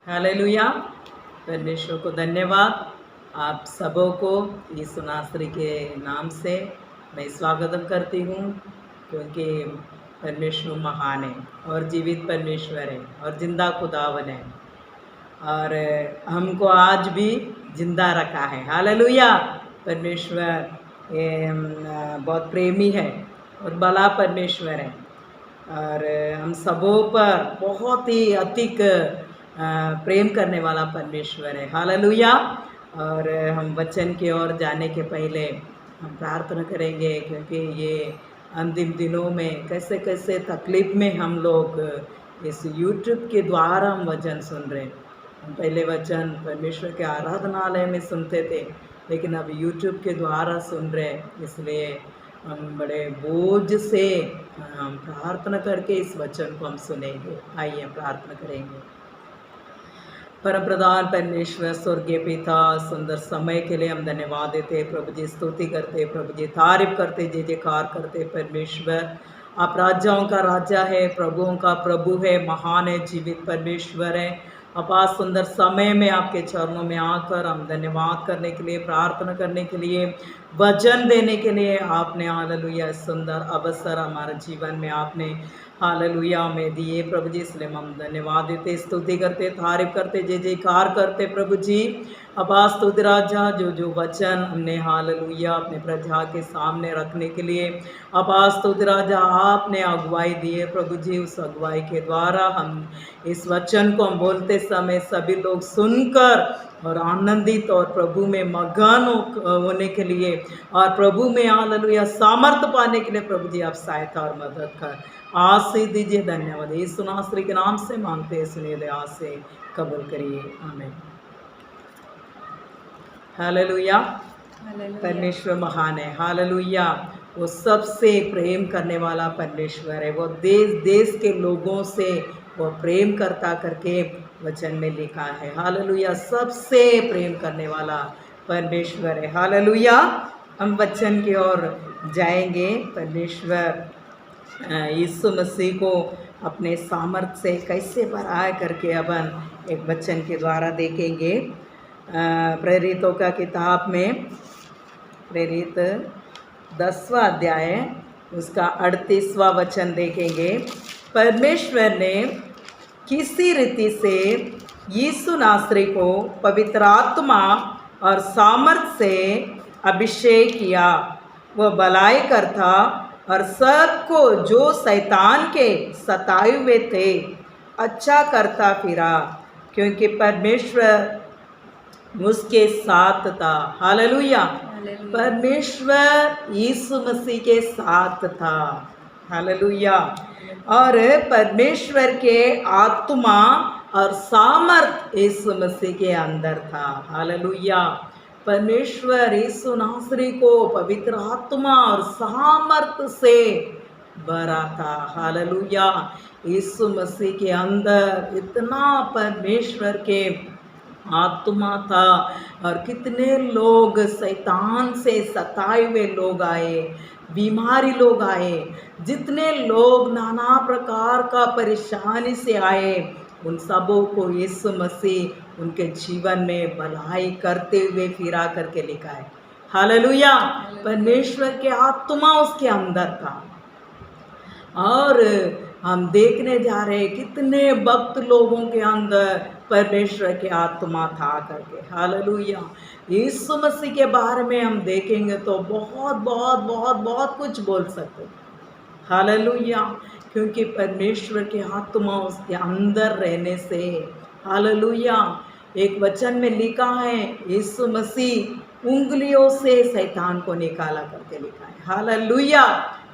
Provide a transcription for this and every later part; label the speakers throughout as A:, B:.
A: Hallelujah. परमेश्वर को धन्यवाद। आप सबों को यीशु नासरी के नाम से मैं स्वागतम करती हूँ, क्योंकि परमेश्वर महान है और जीवित परमेश्वर है और जिंदा खुदावन है और हमको आज भी जिंदा रखा है। हालेलुया। परमेश्वर बहुत प्रेमी है और भला परमेश्वर है और हम सबों पर बहुत ही अधिक प्रेम करने वाला परमेश्वर है। हालेलुया। और हम वचन की ओर जाने के पहले हम प्रार्थना करेंगे, क्योंकि ये अंतिम दिनों में कैसे कैसे तकलीफ में हम लोग इस यूट्यूब के द्वारा हम वचन सुन रहे हैं। हम पहले वचन परमेश्वर के आराधनालय में सुनते थे, लेकिन अब यूट्यूब के द्वारा सुन रहे हैं, इसलिए हम बड़े बोझ से हम प्रार्थना करके इस वचन को हम सुनेंगे। आइए प्रार्थना करेंगे। परम प्रधान परमेश्वर स्वर्गीय पिता, सुंदर समय के लिए हम धन्यवाद देते, प्रभु जी स्तुति करते, प्रभु जी तारीफ करते, जय जयकार करते। परमेश्वर आप राजाओं का राजा है, प्रभुओं का प्रभु है, महान है, जीवित परमेश्वर है। अपार सुंदर समय में आपके चरणों में आकर हम धन्यवाद करने के लिए, प्रार्थना करने के लिए, वचन देने के लिए आपने हालेलुया सुंदर अवसर हमारे जीवन में आपने हालेलुया में दिए प्रभु जी। इसलिए हम धन्यवाद देते, स्तुति करते, तारीफ करते, जय जयकार करते प्रभु जी। अब्बा स्तुति राजा, जो वचन हमने हालेलुया अपने प्रजा के सामने रखने के लिए अब्बा स्तुति राजा आपने अगुवाई दी है प्रभु जी। उस अगुवाई के द्वारा हम इस वचन को हम बोलते समय सभी लोग सुनकर और आनंदित और प्रभु में मगन होने के लिए और प्रभु में हालेलुया सामर्थ्य पाने के लिए प्रभु जी आप सहायता और मदद कर आशीष दीजिए। धन्यवाद यीशु नासरी के नाम से मांगते हैं, सुनिए दया से कबूल करिए, आमीन। हालेलुया। परमेश्वर महान है। हालेलुया। वो सबसे प्रेम करने वाला परमेश्वर है। वो देश देश के लोगों से वो प्रेम करता करके वचन में लिखा है। हालेलुया। सबसे प्रेम करने वाला परमेश्वर है। हालेलुया। हम वचन की ओर जाएंगे। परमेश्वर यीशु मसीह को अपने सामर्थ्य से कैसे बढ़ाया करके अपन एक वचन के द्वारा देखेंगे। प्रेरितों का किताब में प्रेरित 10वां अध्याय उसका 38वां वचन देखेंगे। परमेश्वर ने किसी रीति से यीशु नासरी को पवित्र आत्मा और सामर्थ्य से अभिषेक किया। वह भलाई करता और सबको जो शैतान के सताए हुए थे अच्छा करता फिरा, क्योंकि परमेश्वर उसके साथ था। हालेलुया। परमेश्वर यीशु मसीह के साथ था। हालेलुया। और परमेश्वर के आत्मा और सामर्थ यीशु मसीह के अंदर था। हालेलुया। परमेश्वर यीशु नासरी को पवित्र आत्मा और सामर्थ से भरा था। हालेलुया। यीशु मसीह के अंदर इतना परमेश्वर के आत्मा था और कितने लोग शैतान से सताए हुए लोग आए, बीमारी लोग आए, जितने लोग नाना प्रकार का परेशानी से आए, उन सबों को यीशु मसीह उनके जीवन में भलाई करते हुए फिरा करके लिखा है। हालेलुया। परमेश्वर के आत्मा उसके अंदर था और हम देखने जा रहे हैं कितने भक्त लोगों के अंदर परमेश्वर के आत्मा था करके। हालेलुया। यीशु मसीह के बारे में हम देखेंगे तो बहुत बहुत बहुत बहुत कुछ बोल सकते हैं। हालेलुया। क्योंकि परमेश्वर के आत्मा उसके अंदर रहने से, हालेलुया, एक वचन में लिखा है यीशु मसीह उंगलियों से शैतान को निकाला करके लिखा है। हालेलुया।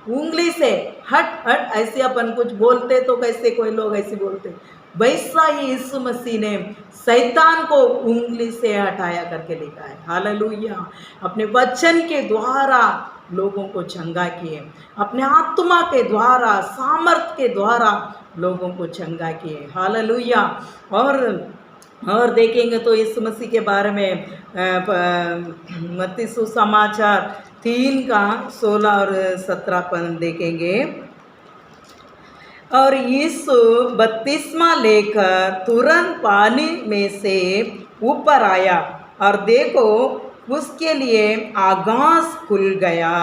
A: उंगली से हट हट ऐसे अपन कुछ बोलते तो कैसे कोई लोग ऐसे बोलते, वैसा ही यीशु मसीह ने शैतान को उंगली से हटाया करके लिखा है। हालेलुया। अपने वचन के द्वारा लोगों को चंगा किए, अपने आत्मा के द्वारा सामर्थ के द्वारा लोगों को चंगा किए। हालेलुया। और देखेंगे तो यीशु मसीह के बारे में मत्ती सुसमाचार 3 का 16 और 17 पद देखेंगे। और यीशु बपतिस्मा लेकर तुरंत पानी में से ऊपर आया और देखो उसके लिए आकाश खुल गया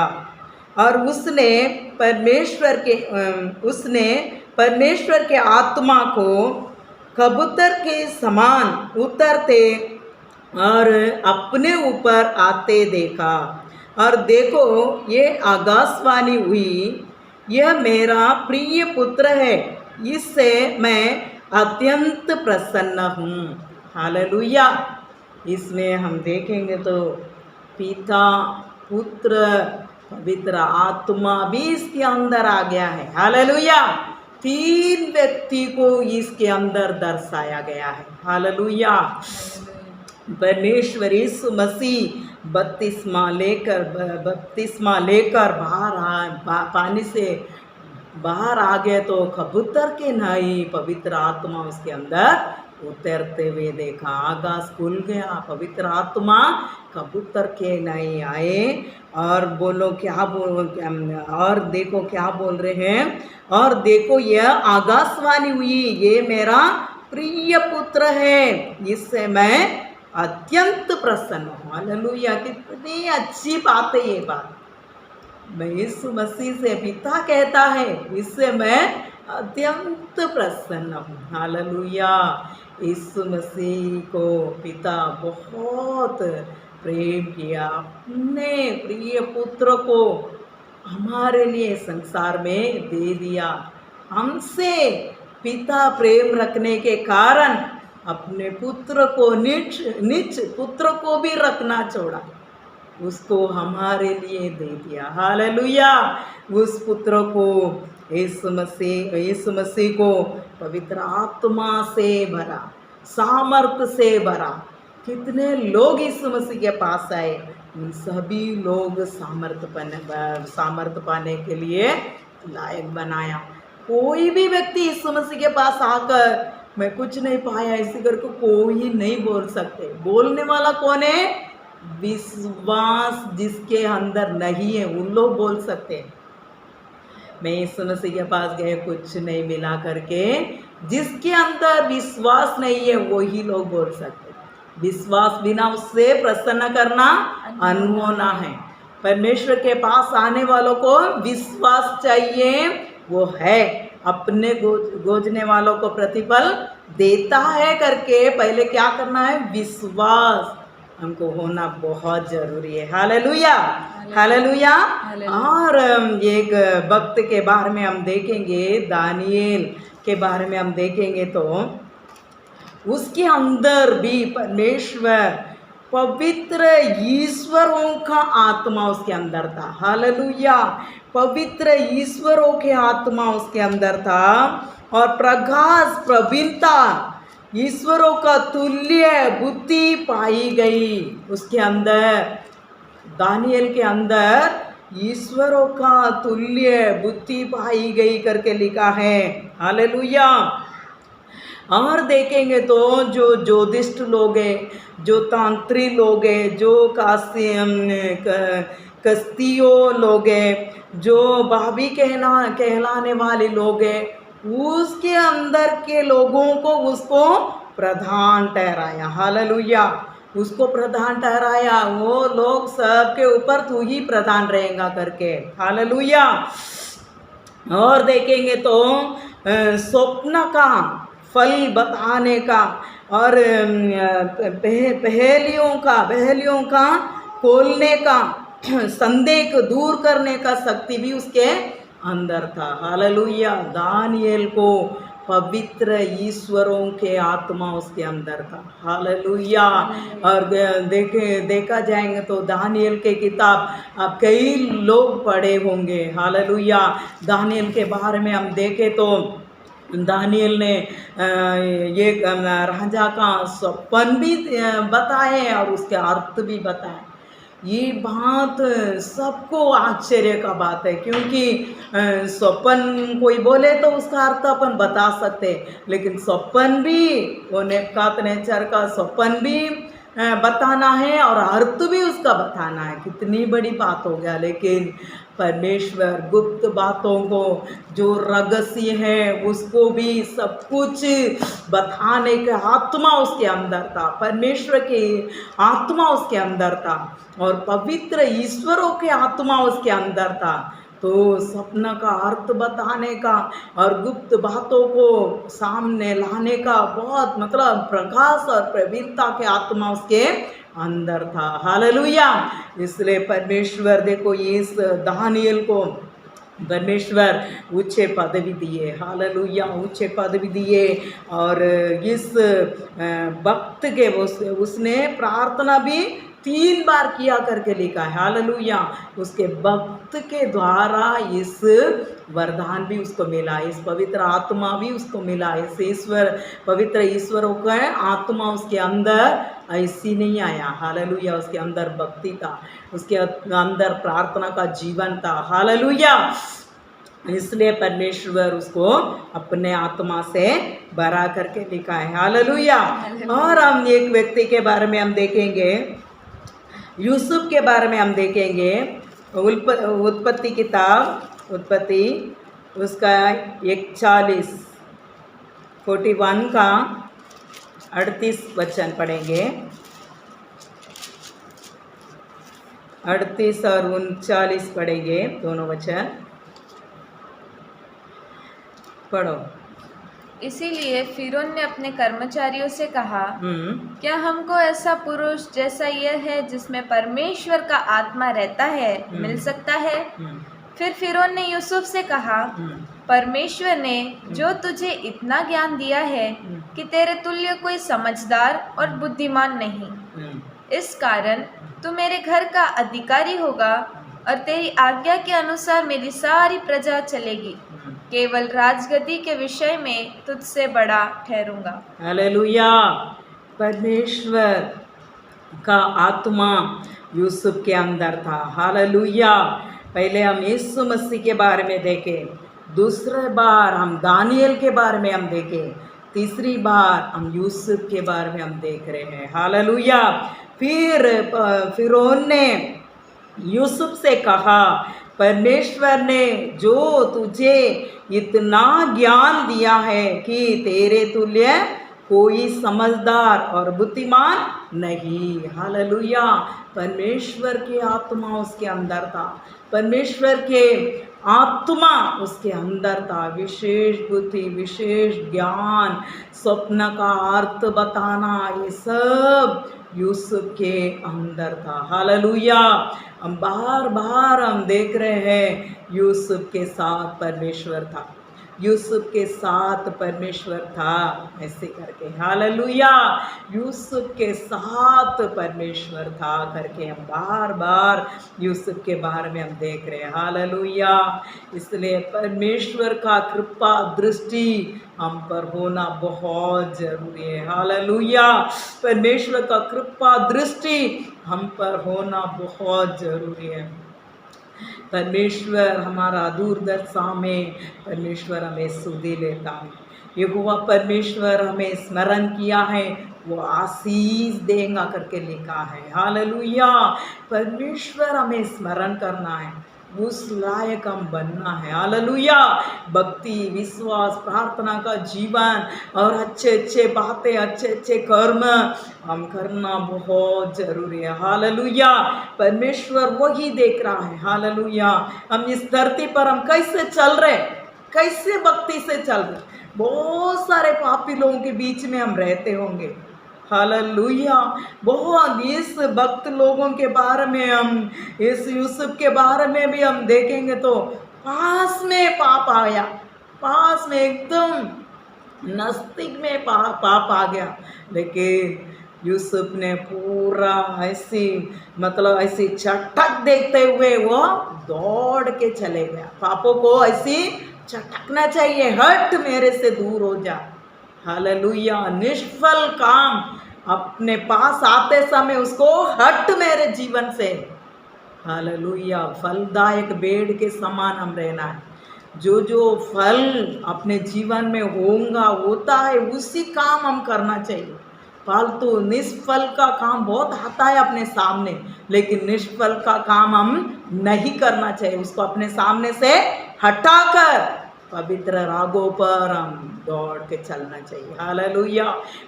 A: और उसने परमेश्वर के आत्मा को कबूतर के समान उतरते और अपने ऊपर आते देखा। और देखो ये आकाशवाणी हुई, यह मेरा प्रिय पुत्र है, इससे मैं अत्यंत प्रसन्न हूँ। हालेलुया। इसमें हम देखेंगे तो पिता, पुत्र, पवित्र आत्मा भी इसके अंदर आ गया है। हालेलुया। 3 व्यक्ति को इसके अंदर दर्शाया गया है। हालेलुया। परमेश्वर यीशु मसीह बपतिस्मा लेकर पानी से बाहर आ गए तो कबूतर के नहीं पवित्र आत्मा उसके अंदर उतरते हुए देखा। आकाश खुल गया, पवित्र आत्मा कबूतर के नहीं आए। और बोलो और देखो क्या बोल रहे हैं, और देखो यह आकाशवाणी हुई, ये मेरा प्रिय पुत्र है, इससे मैं अत्यंत प्रसन्न हूँ। हालेलुया। कितनी अच्छी बात है ये बात। मैं यीशु मसीह से पिता कहता है, इससे मैं अत्यंत प्रसन्न हूँ। हालेलुया। यीशु मसीह को पिता बहुत प्रेम किया, अपने प्रिय पुत्र को हमारे लिए संसार में दे दिया। हमसे पिता प्रेम रखने के कारण अपने पुत्र को निज पुत्र को भी रखना छोड़ा, उसको हमारे लिए दे दिया। हालेलुया। उस पुत्र को यीशु मसीह को पवित्र आत्मा से भरा, सामर्थ से भरा। कितने लोग यीशु मसीह के पास आए, उन सभी लोग सामर्थ पाने के लिए लायक बनाया। कोई भी व्यक्ति यीशु मसीह के पास आकर मैं कुछ नहीं पाया इसी करके कोई नहीं बोल सकते। बोलने वाला कौन है? विश्वास जिसके अंदर नहीं है उन लोग बोल सकते हैं। मैं यीशु मसीह के पास गए, कुछ नहीं मिला करके, जिसके अंदर विश्वास नहीं है वही लोग बोल सकते। विश्वास बिना उससे प्रसन्न करना अनहोना है। परमेश्वर के पास आने वालों को विश्वास चाहिए, वो है अपने गोजने वालों को प्रतिफल देता है करके पहले क्या करना है? विश्वास हमको होना बहुत जरूरी है। हालेलुया। हालेलुया। और एक भक्त के बारे में हम देखेंगे, दानियेल के बारे में हम देखेंगे तो उसके अंदर भी परमेश्वर पवित्र ईश्वरों का आत्मा उसके अंदर था। हालेलुया। पवित्र ईश्वरों के आत्मा उसके अंदर था और प्रकाश प्रवीणता ईश्वरों का तुल्य बुद्धि पाई गई उसके अंदर। दानियेल के अंदर ईश्वरों का तुल्य बुद्धि पाई गई करके लिखा है। हालेलुया। और देखेंगे तो जो ज्योतिष लोग हैं, जो तांत्रिक लोग हैं, जो कस्तियों लोग हैं, जो भाभी कहलाने वाले लोग हैं, उसके अंदर के लोगों को उसको प्रधान ठहराया। हालेलुया। उसको प्रधान ठहराया, वो लोग सबके ऊपर तू ही प्रधान रहेगा करके। हालेलुया। और देखेंगे तो स्वप्न का फल बताने का और पहेलियों का खोलने का, संदेह को दूर करने का शक्ति भी उसके अंदर था। हालेलुया। दानियेल को पवित्र ईश्वरों के आत्मा उसके अंदर था। हालेलुया। और देखा जाएंगे तो दानियेल के किताब अब कई लोग पढ़े होंगे। हालेलुया। दानियेल के बारे में हम देखें तो दानियेल ने ये राजा का स्वप्न भी बताए और उसके अर्थ भी बताए। ये बात सबको आश्चर्य का बात है, क्योंकि स्वप्न कोई बोले तो उसका अर्थ अपन बता सकते, लेकिन स्वप्न भी वो नेबूकदनेस्सर का स्वप्न भी बताना है और अर्थ भी उसका बताना है। कितनी बड़ी बात हो गया। लेकिन परमेश्वर गुप्त बातों को, जो रहस्य है उसको भी सब कुछ बताने का आत्मा उसके अंदर था, परमेश्वर की आत्मा उसके अंदर था और पवित्र ईश्वरों के आत्मा उसके अंदर था। तो सपना का अर्थ बताने का और गुप्त बातों को सामने लाने का बहुत मतलब प्रकाश और प्रवीणता के आत्मा उसके अंदर था। हालेलुया। इसलिए परमेश्वर देखो इस दानियल को परमेश्वर ऊंचे पदवी दिए। हालेलुया, ऊंचे पदवी दिए। और इस वक्त के उसने प्रार्थना भी 3 बार किया करके लिखा है। हालेलुया। उसके भक्त के द्वारा इस वरदान भी उसको मिला, इस पवित्र आत्मा भी उसको मिला, इस पवित्र ईश्वरों का आत्मा उसके अंदर ऐसी नहीं आया। हालेलुया। उसके अंदर भक्ति था, उसके अंदर प्रार्थना का जीवन था। हालेलुया। इसलिए परमेश्वर उसको अपने आत्मा से भरा करके लिखा है। हालेलुया। और हम एक व्यक्ति के बारे में हम देखेंगे, यूसुफ के बारे में हम देखेंगे। उत्पत्ति किताब, उत्पत्ति उसका 41 का 38 वचन पढ़ेंगे। 38 और 39 पढ़ेंगे, दोनों वचन पढ़ो।
B: इसीलिए फिरौन ने अपने कर्मचारियों से कहा, क्या हमको ऐसा पुरुष जैसा यह है जिसमें परमेश्वर का आत्मा रहता है मिल सकता है? फिर फिरौन ने यूसुफ से कहा, परमेश्वर ने जो तुझे इतना ज्ञान दिया है कि तेरे तुल्य कोई समझदार और बुद्धिमान नहीं, इस कारण तू मेरे घर का अधिकारी होगा और तेरी आज्ञा के अनुसार मेरी सारी प्रजा चलेगी। केवल राजगद्दी के विषय में तुझसे बड़ा ठहरूंगा।
A: हालेलुया। परमेश्वर का आत्मा यूसुफ के अंदर था। हालेलुया। पहले हम यीशु मसीह के बारे में देखें, दूसरी बार हम दानियल के बारे में हम देखें, तीसरी बार हम यूसुफ के बारे में हम देख रहे हैं। हालेलुया। फिर फिरौन ने यूसुफ से कहा, परमेश्वर ने जो तुझे इतना ज्ञान दिया है कि तेरे तुल्य कोई समझदार और बुद्धिमान नहीं। हालेलुया। परमेश्वर की आत्मा उसके अंदर था, परमेश्वर के आत्मा उसके अंदर था। विशेष बुद्धि, विशेष ज्ञान, स्वप्न का अर्थ बताना, ये सब यूसुफ के अंदर था। हालेलुया। हम बार बार हम देख रहे हैं यूसुफ के साथ परमेश्वर था, यूसुफ के साथ परमेश्वर था, ऐसे करके। हालेलुया। यूसुफ के साथ परमेश्वर था करके हम बार बार यूसुफ के बारे में हम देख रहे हैं। हालेलुया। इसलिए परमेश्वर का कृपा दृष्टि हम पर होना बहुत जरूरी है। हालेलुया। परमेश्वर का कृपा दृष्टि हम पर होना बहुत जरूरी है। परमेश्वर हमारा दूरदर्शा में परमेश्वर हमें सुधी लेता है। यहोवा परमेश्वर हमें स्मरण किया है, वो आशीष देगा करके लिखा है। हालेलुया। परमेश्वर हमें स्मरण करना है, उस लायक हम बनना है। हालेलुया। भक्ति, विश्वास, प्रार्थना का जीवन और अच्छे अच्छे बातें, अच्छे अच्छे कर्म हम करना बहुत जरूरी है। हालेलुया। परमेश्वर वही देख रहा है। हालेलुया। हम इस धरती पर हम कैसे चल रहे, कैसे भक्ति से चल रहे। बहुत सारे पापी लोगों के बीच में हम रहते होंगे। हालेलुया। बहुत इस भक्त लोगों के बारे में हम, इस यूसुफ के बारे में भी हम देखेंगे तो पास में पाप आया, पास में एकदम नजदीक में पाप आ गया, लेकिन यूसुफ ने पूरा ऐसी मतलब ऐसी चटक देखते हुए वो दौड़ के चले गया। पापों को ऐसी चटकना चाहिए, हट मेरे से दूर हो जा। हालेलुया। निष्फल काम अपने पास आते समय उसको हट मेरे जीवन से। हालेलुया। फलदायक पेड़ के समान हम रहना है। जो जो फल अपने जीवन में होगा होता है उसी काम हम करना चाहिए। फालतू निष्फल का काम बहुत आता है अपने सामने, लेकिन निष्फल का काम हम नहीं करना चाहिए। उसको अपने सामने से हटाकर पवित्र रागों पर हम दौड़ के चलना चाहिए। हालेलुया।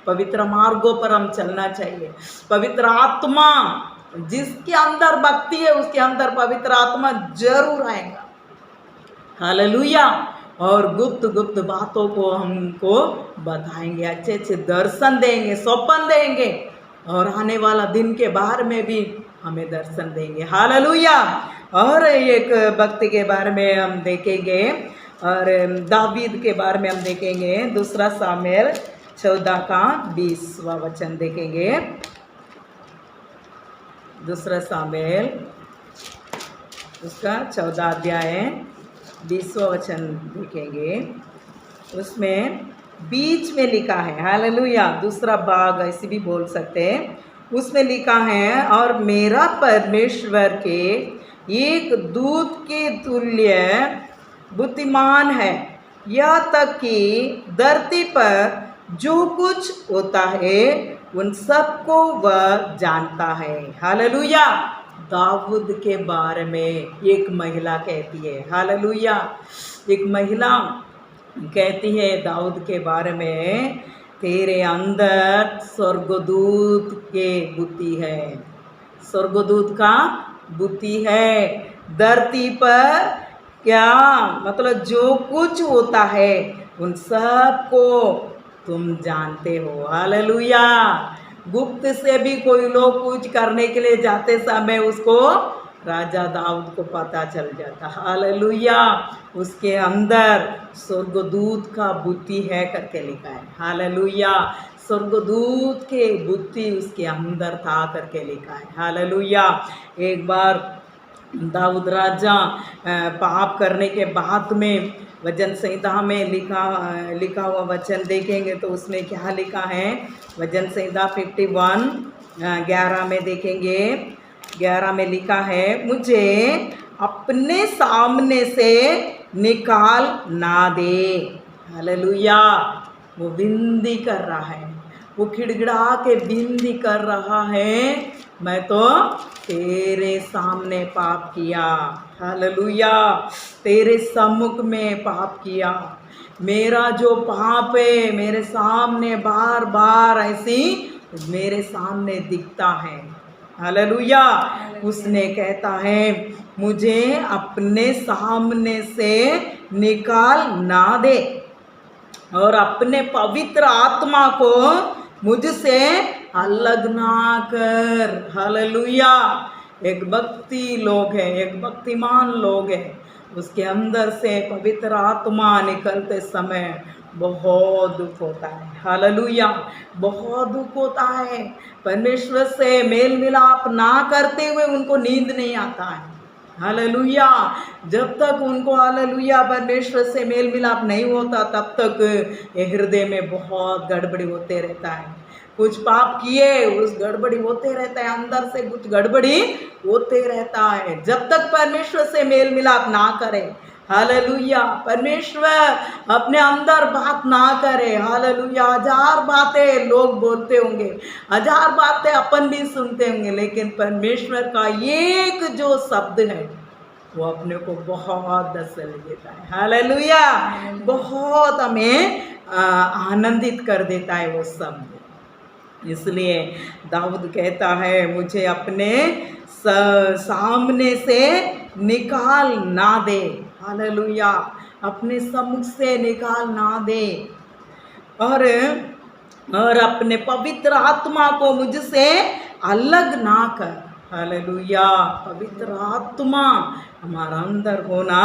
A: पवित्र मार्गों पर हम चलना चाहिए। पवित्र आत्मा, जिसके अंदर भक्ति है उसके अंदर पवित्र आत्मा जरूर आएगा। हालेलुया। और गुप्त गुप्त बातों को हमको बताएंगे, अच्छे अच्छे दर्शन देंगे, स्वप्न देंगे, और आने वाला दिन के बारे में भी हमें दर्शन देंगे। हालेलुया। और एक भक्त के बारे में हम देखेंगे, और दावीद के बारे में हम देखेंगे। 2 सामुएल 14 का 20वां वचन देखेंगे। 2 सामुएल उसका 14 अध्याय 20वां वचन देखेंगे। उसमें बीच में लिखा है, हालेलुया, दूसरा भाग ऐसे भी बोल सकते हैं। उसमें लिखा है, और मेरा परमेश्वर के एक दूत के तुल्य बुद्धिमान है, यह तक कि धरती पर जो कुछ होता है उन सबको वह जानता है। हालेलुया। दाऊद के बारे में एक महिला कहती है, हालेलुया, एक महिला कहती है दाऊद के बारे में, तेरे अंदर स्वर्गदूत के बुद्धि है, स्वर्गदूत का बुद्धि है। धरती पर क्या मतलब जो कुछ होता है उन सब को तुम जानते हो। हालेलुया। गुप्त से भी कोई लोग कुछ करने के लिए जाते समय उसको राजा दाऊद को पता चल जाता। हालेलुया। उसके अंदर स्वर्गदूत का बुद्धि है करके लिखा है। हालेलुया। स्वर्गदूत के बुद्धि उसके अंदर था करके लिखा है। हालेलुया। एक बार दाऊद राजा पाप करने के बाद में वचन संहिता में लिखा हुआ वचन देखेंगे तो उसमें क्या लिखा है। वचन संहिता 51:11 में देखेंगे। 11 में लिखा है, मुझे अपने सामने से निकाल ना दे। हालेलुया। वो विनती कर रहा है, वो खिड़खिड़ा के विनती कर रहा है, मैं तो तेरे सामने पाप किया। हालेलुया। तेरे सम्मुख में पाप किया। मेरा जो पाप है मेरे सामने बार बार ऐसी मेरे सामने दिखता है। हालेलुया। उसने कहता है, मुझे अपने सामने से निकाल ना दे और अपने पवित्र आत्मा को मुझसे अलग ना कर। हालेलुया। एक भक्ति लोग है, एक भक्तिमान लोग है, उसके अंदर से पवित्र आत्मा निकलते समय बहुत दुख होता है। हालेलुया। बहुत दुख होता है। परमेश्वर से मेल मिलाप ना करते हुए उनको नींद नहीं आता है। हालेलुया। जब तक उनको हालेलुया परमेश्वर से मेल मिलाप नहीं होता तब तक ये हृदय में बहुत गड़बड़ी होते रहता है। कुछ पाप किए उस गड़बड़ी होते रहता है, अंदर से कुछ गड़बड़ी होते रहता है जब तक परमेश्वर से मेल मिलाप ना करे। हालेलुया। परमेश्वर अपने अंदर बात ना करे। हालेलुया। 1000 बातें लोग बोलते होंगे, 1000 बातें अपन भी सुनते होंगे, लेकिन परमेश्वर का एक जो शब्द है वो अपने को बहुत तसल्ली देता है। हालेलुया। बहुत हमें आनंदित कर देता है वो शब्द। इसलिए दाऊद कहता है, मुझे अपने सामने से निकाल ना दे। हालेलुया। अपने सम्मुख से निकाल ना दे और अपने पवित्र आत्मा को मुझसे अलग ना कर। हालेलुया। पवित्र आत्मा हमारा अंदर होना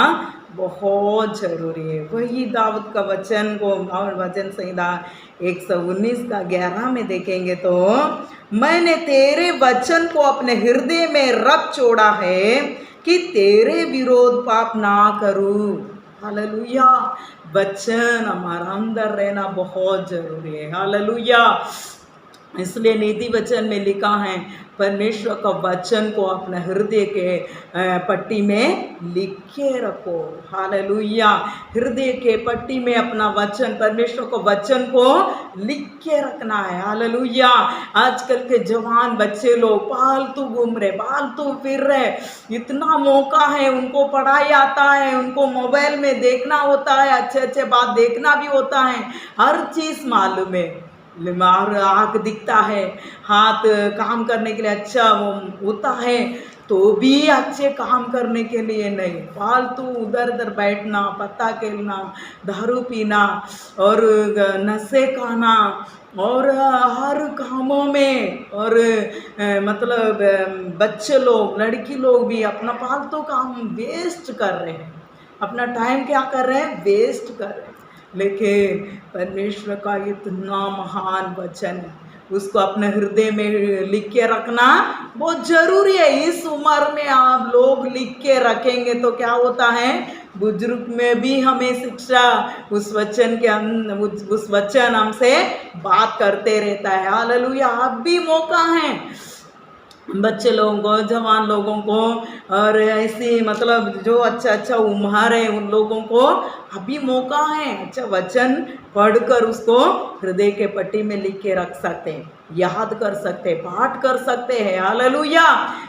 A: बहुत जरूरी है। वही दाऊद का वचन को और वचन संहिता 119:11 में देखेंगे तो, मैंने तेरे वचन को अपने हृदय में रख छोड़ा है कि तेरे विरोध पाप ना करूं। हालेलुया। वचन हमारा अंदर रहना बहुत जरूरी है। हालेलुया। इसलिए नीति वचन में लिखा है, परमेश्वर का वचन को अपने हृदय के पट्टी में लिख के रखो। हालेलुया। हृदय के पट्टी में अपना वचन, परमेश्वर को वचन को लिख के रखना है। हालेलुया। आजकल के जवान बच्चे लोग फालतू घूम रहे, फालतू फिर रहे, इतना मौका है, उनको पढ़ाई आता है, उनको मोबाइल में देखना होता है, अच्छे अच्छे बात देखना भी होता है, हर चीज़ मालूम है, आँख दिखता है, हाथ काम करने के लिए अच्छा वो होता है, तो भी अच्छे काम करने के लिए नहीं, फालतू उधर उधर बैठना, पत्ता खेलना, दारू पीना और नशे खाना और हर कामों में, और मतलब बच्चे लोग, लड़की लोग भी अपना फालतू काम वेस्ट कर रहे हैं, अपना टाइम क्या कर रहे हैं, वेस्ट कर रहे हैं। लेकिन परमेश्वर का इतना महान वचन है, उसको अपने हृदय में लिख के रखना बहुत जरूरी है। इस उम्र में आप लोग लिख के रखेंगे तो क्या होता है, बुजुर्ग में भी हमें शिक्षा उस वचन के उस वचन हमसे बात करते रहता है। हालेलुया। आप भी मौका है बच्चे लोगों को, जवान लोगों को, और ऐसी मतलब जो अच्छा अच्छा उम्र है उन लोगों को अभी मौका है, अच्छा वचन पढ़कर उसको हृदय के पट्टी में लिख के रख सकते हैं, याद कर सकते हैं, पाठ कर सकते हैं। हालेलुया।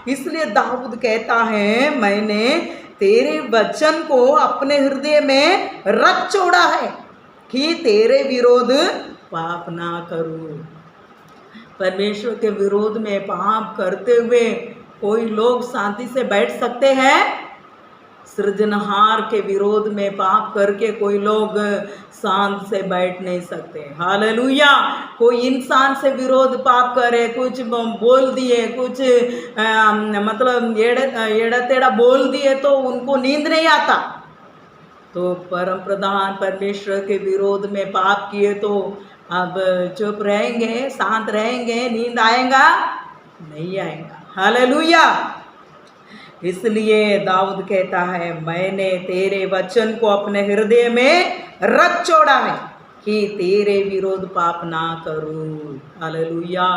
A: इसलिए दाऊद कहता है, मैंने तेरे वचन को अपने हृदय में रख छोड़ा है कि तेरे विरोध पाप ना करूं। परमेश्वर के विरोध में पाप करते हुए कोई लोग शांति से बैठ सकते हैं? सृजनहार के विरोध में पाप करके कोई लोग शांत से बैठ नहीं सकते। हालेलुया। कोई इंसान से विरोध पाप करे, कुछ बोल दिए, कुछ मतलब एड़ा टेढ़ा बोल दिए तो उनको नींद नहीं आता। तो परम प्रधान परमेश्वर के विरोध में पाप किए तो अब चुप रहेंगे, शांत रहेंगे, नींद आएगा? नहीं आएगा। हालेलुया। इसलिए दाऊद कहता है, मैंने तेरे वचन को अपने हृदय में रख छोड़ा है कि तेरे विरोध पाप ना करूं। हालेलुया।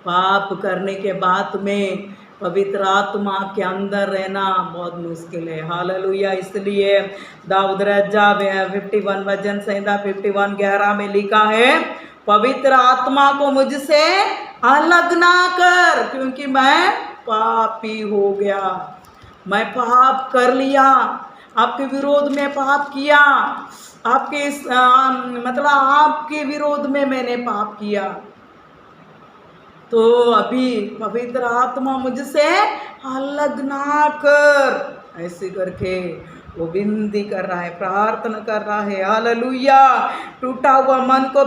A: पाप करने के बाद में पवित्र आत्मा के अंदर रहना बहुत मुश्किल है। हालेलुया। इसलिए दाऊद राजा 51 वचन संहिता 51:11 में लिखा है, पवित्र आत्मा को मुझसे अलग ना कर, क्योंकि मैं पापी हो गया, मैं पाप कर लिया, आपके विरोध में पाप किया, आपके मतलब आपके विरोध में मैंने पाप किया, तो अभी पवित्र आत्मा मुझसे अलग ना कर। ऐसे करके वो विनती कर रहा है, प्रार्थना कर रहा है। हालेलुया। टूटा हुआ मन को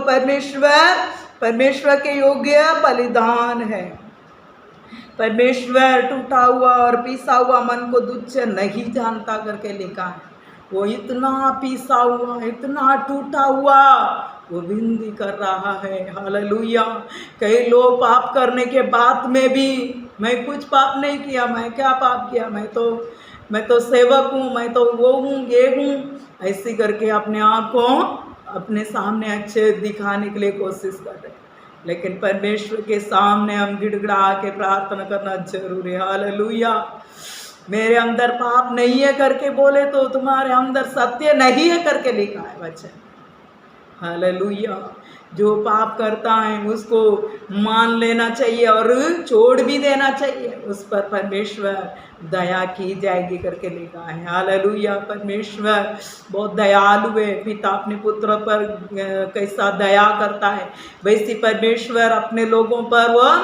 A: परमेश्वर के योग्य बलिदान है। परमेश्वर टूटा हुआ और पीसा हुआ मन को तुच्छ नहीं जानता करके लिखा है। वो इतना पीसा हुआ, इतना टूटा हुआ वो विनती कर रहा है। हालेलुया। कई लोग पाप करने के बाद में भी, मैं कुछ पाप नहीं किया, मैं क्या पाप किया, मैं तो सेवक हूँ, मैं तो वो हूँ, ये हूँ, ऐसी करके अपने आप को अपने सामने अच्छे दिखाने के लिए कोशिश कर रहे हैं। लेकिन परमेश्वर के सामने हम गिड़गिड़ा के प्रार्थना करना जरूरी है। हालेलुया। मेरे अंदर पाप नहीं है करके बोले तो तुम्हारे अंदर सत्य नहीं है करके लिखा है वचन। हालेलुया। जो पाप करता है उसको मान लेना चाहिए और छोड़ भी देना चाहिए, उस पर परमेश्वर दया की जाएगी करके लिखा है। हालेलुया। परमेश्वर बहुत दयालु है। पिता अपने पुत्र पर कैसा दया करता है, वैसे परमेश्वर अपने लोगों पर वह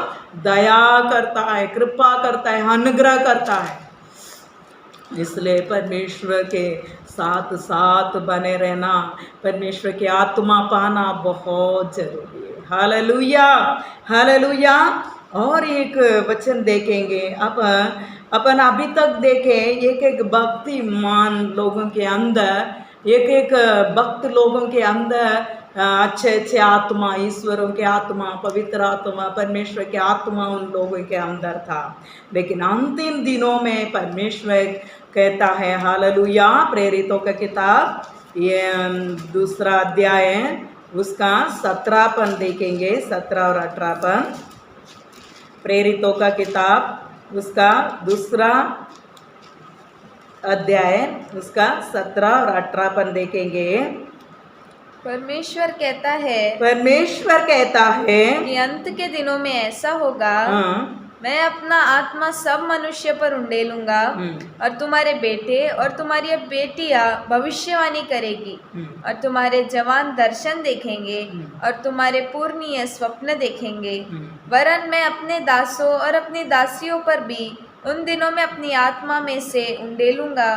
A: दया करता है, कृपा करता है, अनुग्रह करता है। इसलिए परमेश्वर के साथ साथ बने रहना, परमेश्वर की आत्मा पाना बहुत जरूरी है। हालेलुया। हालेलुया। और एक वचन देखेंगे अपन अभी तक देखें, एक एक भक्तिमान लोगों के अंदर, एक एक भक्त लोगों के अंदर अच्छे अच्छे आत्मा, ईश्वरों के आत्मा, पवित्र आत्मा, परमेश्वर के आत्मा उन लोगों के अंदर था। लेकिन अंतिम दिनों में परमेश्वर कहता है, हालेलुया, प्रेरितों का किताब ये 2 अध्याय है, उसका 17 पद देखेंगे, 17 और 18 पद। प्रेरितों का किताब उसका दूसरा अध्याय उसका 17 और 18 पद देखेंगे।
B: परमेश्वर कहता है
A: परमेश्वर कहता है
B: कि अंत के दिनों में ऐसा होगा,
A: हाँ,
B: मैं अपना आत्मा सब मनुष्य पर उंडेलूंगा और तुम्हारे बेटे और तुम्हारी बेटियां भविष्यवाणी करेगी और तुम्हारे जवान दर्शन देखेंगे और तुम्हारे पूर्णीय स्वप्न देखेंगे। वरन मैं अपने दासों और अपनी दासियों पर भी उन दिनों में अपनी आत्मा में से उंडेलूंगा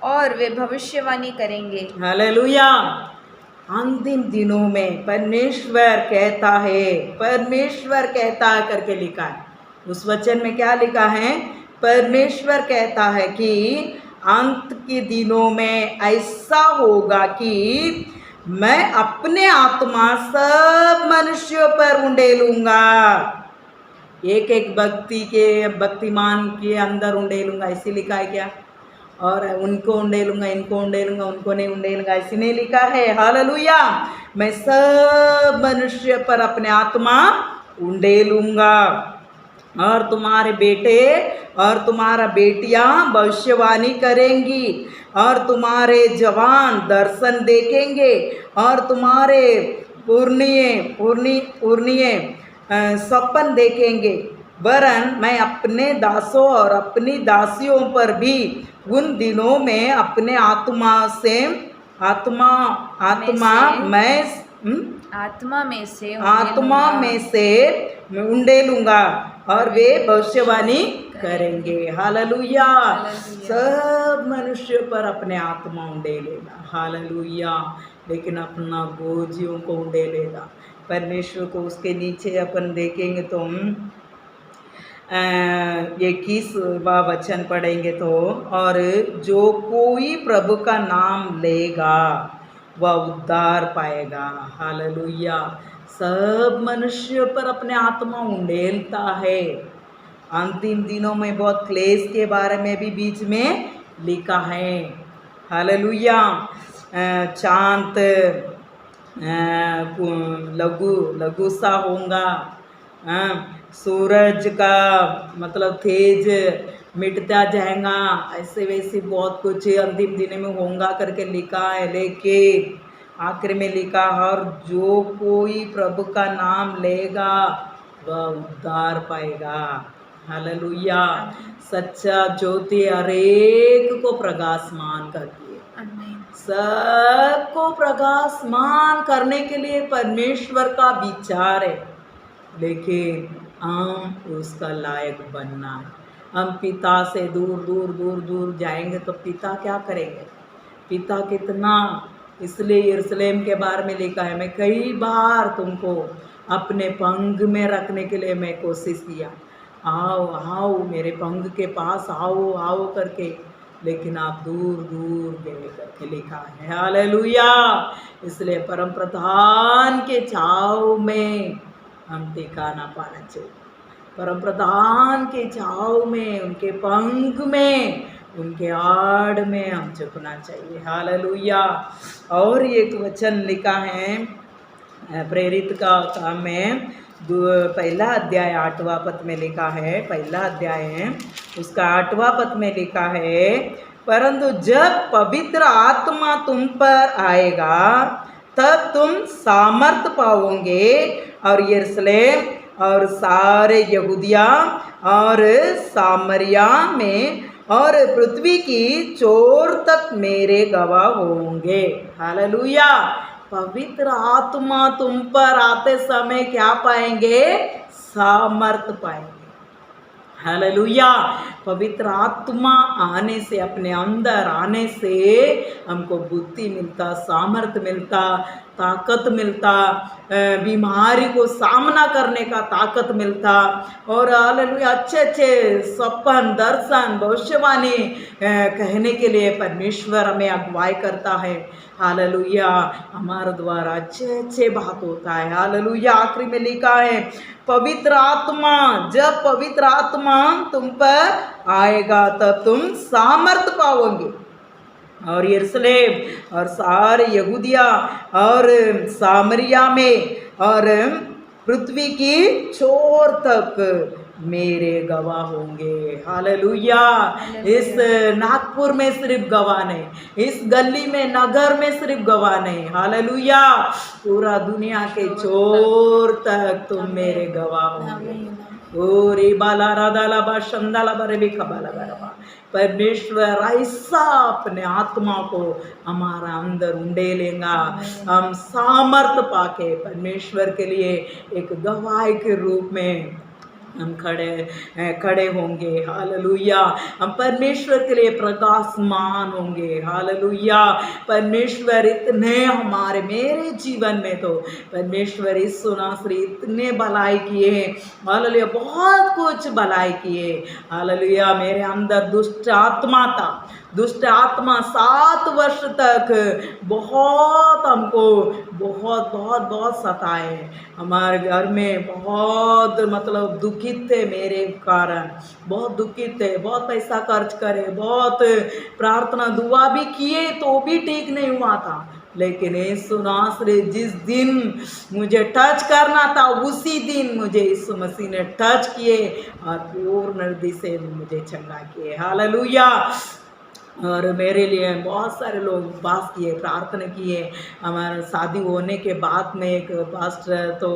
B: और वे भविष्यवाणी करेंगे।
A: हालेलुया। अंतिम दिनों में परमेश्वर कहता है, परमेश्वर कहता है करके लिखा है। उस वचन में क्या लिखा है? परमेश्वर कहता है कि अंत के दिनों में ऐसा होगा कि मैं अपने आत्मा सब मनुष्यों पर उंडेलूंगा। एक एक भक्तिमान के अंदर उंडेलूंगा, ऐसे लिखा है क्या? और उनको उंडेलूंगा, इनको उंडेलूंगा, उनको नहीं उंडेलूंगा, ऐसे नहीं लिखा है। हालेलुया। मैं सब मनुष्य पर अपने आत्मा उंडेलूंगा और तुम्हारे बेटे और तुम्हारा बेटियां भविष्यवाणी करेंगी और तुम्हारे जवान दर्शन देखेंगे और तुम्हारे पूर्णीय स्वप्न देखेंगे। वरन मैं अपने दासों और अपनी दासियों पर भी उन दिनों में अपने आत्मा में से मैं उंडेलूंगा और वे भविष्यवाणी करेंगे। हालेलुया। सब मनुष्य पर अपने आत्मा उंडेलेगा। हालेलुया। लेकिन अपना बोझियों को उंडेलेगा। परमेश्वर को उसके नीचे अपन देखेंगे तो 21वां वचन पढ़ेंगे तो, और जो कोई प्रभु का नाम लेगा वह उद्धार पाएगा। हालेलुया। सब मनुष्य पर अपने आत्मा उंडेलता है। अंतिम दिनों में बहुत क्लेश के बारे में भी बीच में लिखा है। हालेलुया। चांद लघु सा होगा, सूरज का मतलब तेज मिटता जाएगा, ऐसे वैसे बहुत कुछ अंतिम दिन में होगा करके लिखा है। लेकिन आखिर में लिखा, और जो कोई प्रभु का नाम लेगा वह उद्धार पाएगा। हालेलुया। सच्चा ज्योति हरेक को प्रकाशमान करती है। सबको प्रकाशमान करने के लिए परमेश्वर का विचार है, लेकिन हम उसका लायक बनना है। हम पिता से दूर जाएंगे तो पिता क्या करेंगे? पिता कितना, इसलिए यरूशलेम के बारे में लिखा है, मैं कई बार तुमको अपने पंख में रखने के लिए मैं कोशिश किया, आओ आओ मेरे पंख के पास आओ आओ करके, लेकिन आप दूर गए करके लिखा है। हालेलुया। इसलिए परम प्रधान के छाव में हम ठिकाना पाना चाहिए। परम प्रधान के छाव में, उनके पंख में, उनके आड़ में हम झुकना चाहिए। हालेलुया। और एक वचन लिखा है प्रेरित का काम में, पहला अध्याय 8वां पद में लिखा है, पहला अध्याय है उसका 8वां पद में लिखा है, परंतु जब पवित्र आत्मा तुम पर आएगा तब तुम सामर्थ पाओगे और यरूशलेम और सारे यहूदिया और सामरिया में और पृथ्वी की चोर तक मेरे गवाह होंगे। हालेलुया। पवित्र आत्मा तुम पर आते समय क्या पाएंगे? सामर्थ पाएंगे। हालेलुया। पवित्र आत्मा आने से, अपने अंदर आने से हमको बुद्धि मिलता, सामर्थ मिलता, ताकत मिलता, बीमारी को सामना करने का ताकत मिलता, और हालेलुया अच्छे स्वप्न दर्शन भविष्यवाणी कहने के लिए परमेश्वर हमें अगुवाई करता है। हालेलुया। हमारे द्वारा अच्छे बात होता है। हालेलुया। आखिरी में लिखा है, पवित्र आत्मा, जब पवित्र आत्मा तुम पर आएगा तब तुम सामर्थ पाओगे और यरूशलेम और सारे यहूदिया और सामरिया में और पृथ्वी की छोर तक मेरे गवाह होंगे। हालेलुया। इस नागपुर में सिर्फ गवाह नहीं, इस गली में नगर में सिर्फ गवाह नहीं, हालेलुया, पूरा दुनिया के छोर तक तुम मेरे गवाह होंगे। ओरे बाला राधाला बा शंदाला बरे भी खबाला बरबा। परमेश्वर ऐसा अपने आत्मा को हमारा अंदर उंडे लेगा, हम सामर्थ पाके परमेश्वर के लिए एक गवाह के रूप में हम खड़े होंगे। हालेलुया। हम परमेश्वर के लिए प्रकाशमान होंगे। हालेलुया। परमेश्वर इतने हमारे मेरे जीवन में तो परमेश्वर यीशु नासरी इतने भलाई किए। हालेलुया। बहुत कुछ भलाई किए। हालेलुया। मेरे अंदर दुष्ट आत्मा था, दुष्ट आत्मा 7 वर्ष तक बहुत हमको बहुत बहुत बहुत सताए। हमारे घर में बहुत मतलब दुखित थे मेरे कारण, बहुत दुखित थे, बहुत पैसा खर्च करे, बहुत प्रार्थना दुआ भी किए तो भी ठीक नहीं हुआ था। लेकिन यीशु नासरी जिस दिन मुझे टच करना था उसी दिन मुझे यीशु मसीह ने टच किए और पूर्ण हृदय से मुझे चंगा किए। हालेलुया। और मेरे लिए बहुत सारे लोग उपवास किए, प्रार्थना किए। हमारा शादी होने के बाद में एक पास्टर तो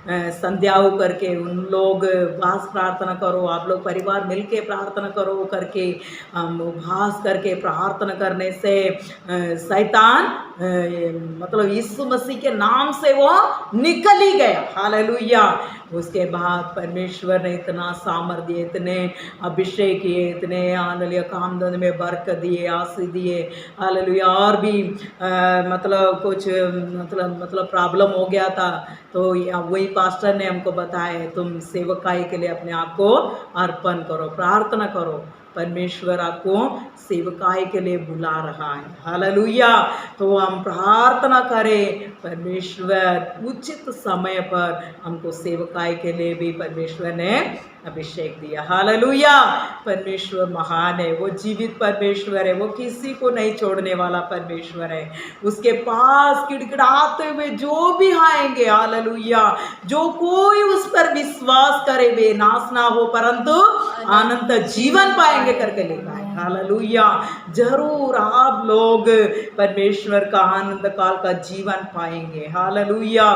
A: संध्याओं करके उन लोग उपवास प्रार्थना करो, आप लोग परिवार मिलके प्रार्थना करो करके हम उपवास करके प्रार्थना करने से शैतान मतलब यीशु मसीह के नाम से वो निकल ही गया। हालेलुया। उसके बाद परमेश्वर ने इतना सामर्थ्य, इतने अभिषेक किए, इतने हालेलुया कामधंधे में बरकत दिए, आशीष दिए। हालेलुया। और भी मतलब कुछ मतलब प्रॉब्लम हो गया था तो वही पास्टर ने हमको बताया तुम सेवकाई के लिए अपने आप को अर्पण करो, प्रार्थना करो, परमेश्वर आपको सेवकाई के लिए बुला रहा है। हालेलुया। तो हम प्रार्थना करें, परमेश्वर उचित समय पर हमको सेवकाई के लिए भी परमेश्वर ने अभिषेक दिया। हालेलुया। परमेश्वर महान है, वो जीवित परमेश्वर है, वो किसी को नहीं छोड़ने वाला परमेश्वर है। उसके पास किड़किड़ाते हुए जो भी आएंगे, हालेलुया, जो कोई उस पर विश्वास करे वे नाश ना हो परंतु अनंत जीवन पाएंगे करके लिखा है। हालेलुया। जरूर आप लोग परमेश्वर का आनंद काल का जीवन पाएंगे। हालेलुया।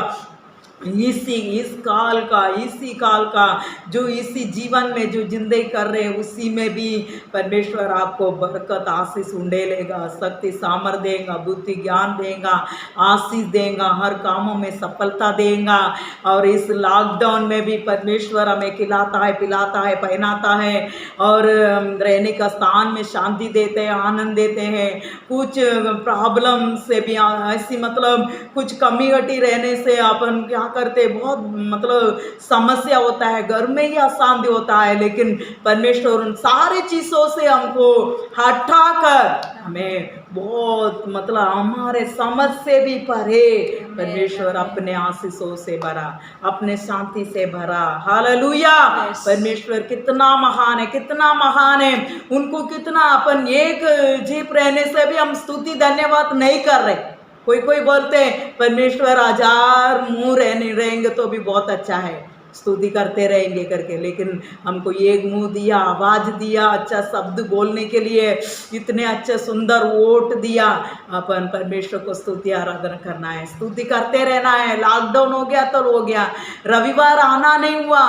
A: इसी काल का जो इसी जीवन में जो जिंदगी कर रहे हैं उसी में भी परमेश्वर आपको बरकत आशीष उंडेलेगा, शक्ति सामर्थ देगा, बुद्धि ज्ञान देगा, आशीष देगा, हर कामों में सफलता देगा। और इस लॉकडाउन में भी परमेश्वर हमें खिलाता है, पिलाता है, पहनाता है और रहने का स्थान में शांति देते हैं, आनंद देते हैं। कुछ प्रॉब्लम से भी ऐसी मतलब कुछ कमी घटी रहने से अपन क्या करते, बहुत मतलब समस्या होता है, घर में ही अशांति होता है, लेकिन परमेश्वर उन सारी चीज़ों से हमको हटाकर हमें बहुत मतलब हमारे समझ से भी परे परमेश्वर अपने आशीषों से भरा, अपने शांति से भरा। हालेलुया। परमेश्वर कितना महान है, कितना महान है। उनको कितना अपन एक जीप रहने से भी हम स्तुति धन्यवाद नहीं कर रहे। कोई बोलते हैं परमेश्वर 1000 मुंह रहेंगे तो भी बहुत अच्छा है, स्तुति करते रहेंगे करके, लेकिन हमको एक मुंह दिया, आवाज दिया, अच्छा शब्द बोलने के लिए, इतने अच्छे सुंदर वोट दिया। अपन परमेश्वर को स्तुति आराधना करना है, स्तुति करते रहना है। लॉकडाउन हो गया तो हो गया, रविवार आना नहीं हुआ,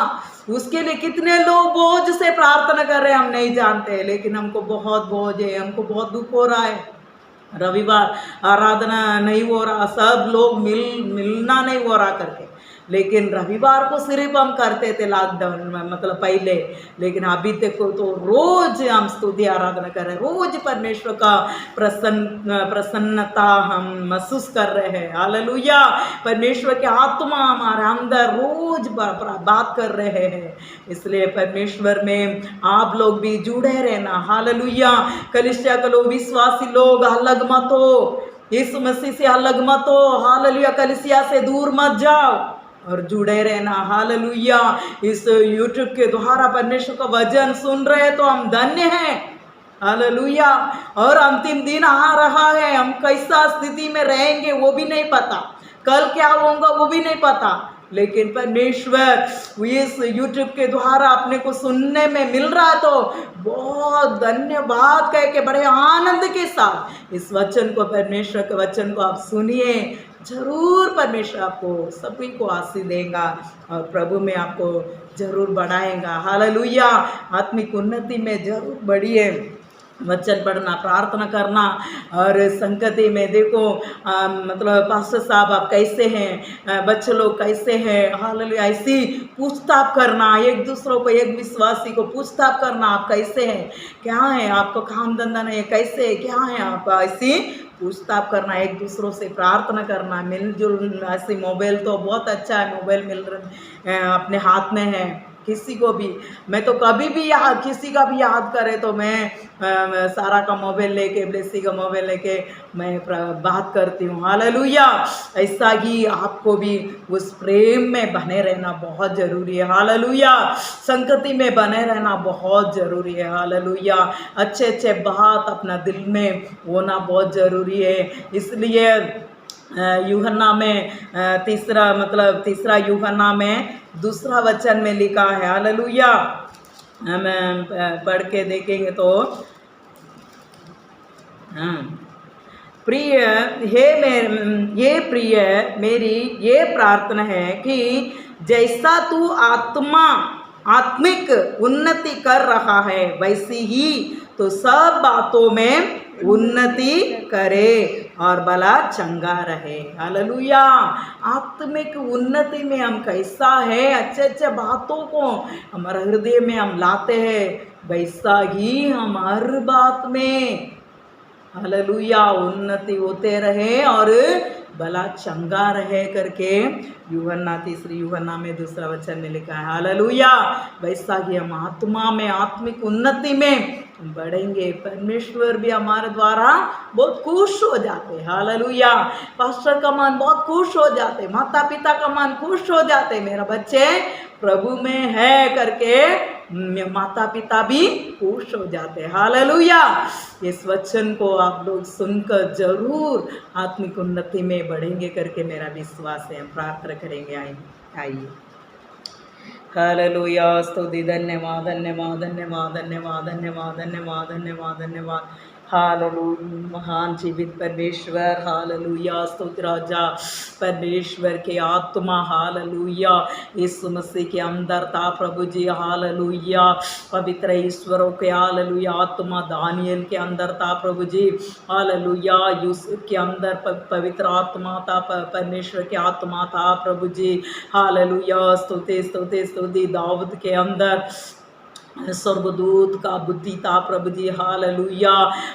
A: उसके लिए कितने लोग बोझ से प्रार्थना कर रहे हैं हम नहीं जानते, लेकिन हमको बहुत बोझ है, हमको बहुत दुख हो रहा है। रविवार आराधना नहीं हो रहा, सब लोग मिलना नहीं हो रहा करके, लेकिन रविवार को सिर्फ हम करते थे लॉकडाउन में मतलब पहले, लेकिन अभी तक तो रोज हम स्तुति आराधना कर रहे हैं, रोज परमेश्वर का प्रसन्नता हम महसूस कर रहे हैं। हालेलुया। परमेश्वर के आत्मा हमारे अंदर रोज बात कर रहे हैं, इसलिए परमेश्वर में आप लोग भी जुड़े रहना। हालेलुया। कलीसिया के लोग, विश्वासी लोग अलग मत हो, यीशु मसीह से अलग मत हो। हालेलुया। कलीसिया से दूर मत जाओ और जुड़े रहना। हालेलुया। इस यूट्यूब के द्वारा परमेश्वर का वचन सुन रहे तो हम धन्य हैं। हालेलुया। और अंतिम दिन आ रहा है, हम कैसा स्थिति में रहेंगे वो भी नहीं पता, कल क्या होगा वो भी नहीं पता, लेकिन परमेश्वर इस यूट्यूब के द्वारा अपने को सुनने में मिल रहा है, तो बहुत धन्यवाद कह के बड़े आनंद के साथ इस वचन को, परमेश्वर के वचन को आप सुनिए। जरूर परमेश्वर आपको सभी को आशीष देगा और प्रभु में आपको जरूर बढ़ाएगा। हालेलुया। आत्मिक उन्नति में जरूर बढ़िए। वचन पढ़ना, प्रार्थना करना और संगति में देखो मतलब पास्टर साहब आप कैसे हैं, बच्चे लोग कैसे हैं, हालेलुया, ऐसी पूछताछ करना, एक दूसरों को, एक विश्वासी को पूछताछ करना, आप कैसे हैं, क्या है, आपको काम धंधा नहीं है, कैसे है, क्या है, आप ऐसी पूछताछ करना, एक दूसरों से प्रार्थना करना, मिलजुल। ऐसे मोबाइल तो बहुत अच्छा है, मोबाइल मिल रहे अपने हाथ में है। किसी को भी मैं तो कभी भी किसी का भी याद करे तो मैं सारा का मोबाइल लेके, ब्लेसी का मोबाइल लेके मैं बात करती हूँ। हालेलुया। ऐसा ही आपको भी उस प्रेम में बने रहना बहुत ज़रूरी है। हालेलुया। संगति में बने रहना बहुत ज़रूरी है। हालेलुया। अच्छे अच्छे बात अपना दिल में होना बहुत ज़रूरी है। इसलिए यूहन्ना में तीसरा यूहन्ना में 2 वचन में लिखा है। हालेलुया। हम पढ़ के देखेंगे तो प्रिय मेरी ये प्रार्थना है कि जैसा तू आत्मिक उन्नति कर रहा है वैसी ही तो सब बातों में उन्नति करे और भला चंगा रहे। हालेलुया। आत्मिक उन्नति में हम कैसा है, अच्छे अच्छे बातों को हमारे हृदय में हम लाते हैं, वैसा ही हम हर बात में, हालेलुया, उन्नति होते रहे और भला चंगा रहे करके तीसरी यूहन्ना में 2 वचन में लिखा है। हालेलुया। वैसा ही हम आत्मा में, आत्मिक उन्नति में बढ़ेंगे। परमेश्वर भी हमारे द्वारा बहुत खुश हो जाते। हालेलुया। पास्टर का मन बहुत खुश हो जाते, माता पिता का मन खुश हो जाते, मेरा बच्चे प्रभु में है करके माता पिता भी खुश हो जाते। हालेलुया। इस वचन को आप लोग सुनकर जरूर आत्मिक उन्नति में बढ़ेंगे करके मेरा विश्वास है। हम प्रार्थना करेंगे। आइए। हालेलुया। स्तुति, धन्यवाद, धन्यवाद, धन्यवाद, धन्यवाद, धन्यवाद, धन्यवाद, धन्यवाद, धन्यवाद। हालेलुया। महान जीवित परमेश्वर, हालेलुया, स्तुति राजा परमेश्वर के आत्मा, हालेलुया, यीशु मसीह के अंदर था प्रभु जी। हालेलुया। पवित्र ईश्वरों के, हालेलुया, आत्मा दानियल के अंदर था प्रभु जी। हालेलुया। यूसुफ के अंदर पवित्र आत्मा था, परमेश्वर के आत्मा था प्रभु जी। हालेलुया। स्तुति स्तुति स्तुति। दाऊद के अंदर स्वर्गदूत का बुद्धि था प्रभु जी। हालेलुया।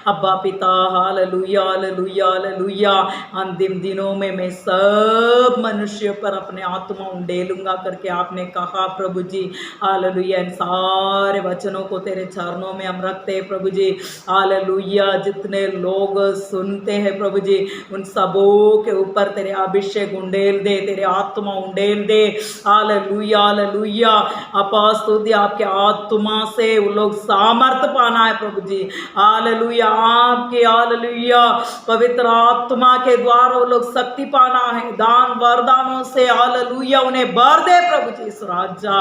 A: अब्बा पिता, हालेलुया, हालेलुया, हालेलुया। अंतिम दिनों में मैं सब मनुष्य पर अपने आत्मा उंडेलूंगा करके आपने कहा प्रभु जी। हालेलुया। इन सारे वचनों को तेरे चरणों में हम रखते हैं प्रभु जी। हालेलुया। जितने लोग सुनते हैं प्रभु जी, उन सबों के ऊपर तेरे अभिषेक उंडेल दे, तेरे आत्मा उंडेल दे। Hallelujah, hallelujah. अपा स्तुति, आपके आत्मा से वो लोग सामर्थ पाना है प्रभु जी। हालेलुया। आपके, हालेलुया, पवित्र आत्मा के द्वारा वो लोग शक्ति पाना है, दान वरदानों से, हालेलुया, उन्हें भर दे प्रभु जी। इस राजा,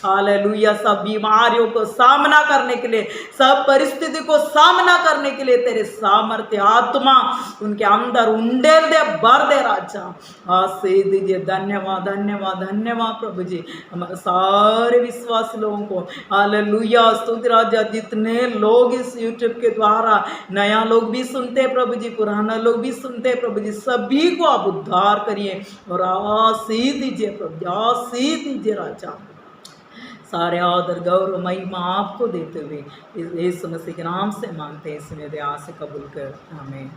A: हालेलुया, सब बीमारियों को सामना करने के लिए, सब परिस्थिति को सामना करने के लिए तेरे सामर्थ्य आत्मा उनके अंदर उंडेल दे, भर दे राजा। आशीष दीजिए। धन्यवाद, धन्यवाद, धन्यवाद प्रभु जी। हमारे सारे विश्वासी लोगों को, हालेलुया, स्तुति राजा। जितने लोग इस यूट्यूब के द्वारा, नया लोग भी सुनते हैं प्रभु जी, पुराना लोग भी सुनते हैं प्रभु जी, सभी को आप उद्धार करिए और आशीष दीजिए प्रभु जी, आशीष दीजिए राजा। सारे आदर गौरव महिमा आपको देते हुए यीशु मसीह के नाम से मांगते हैं, इसमें दया से कबूल कर, आमीन।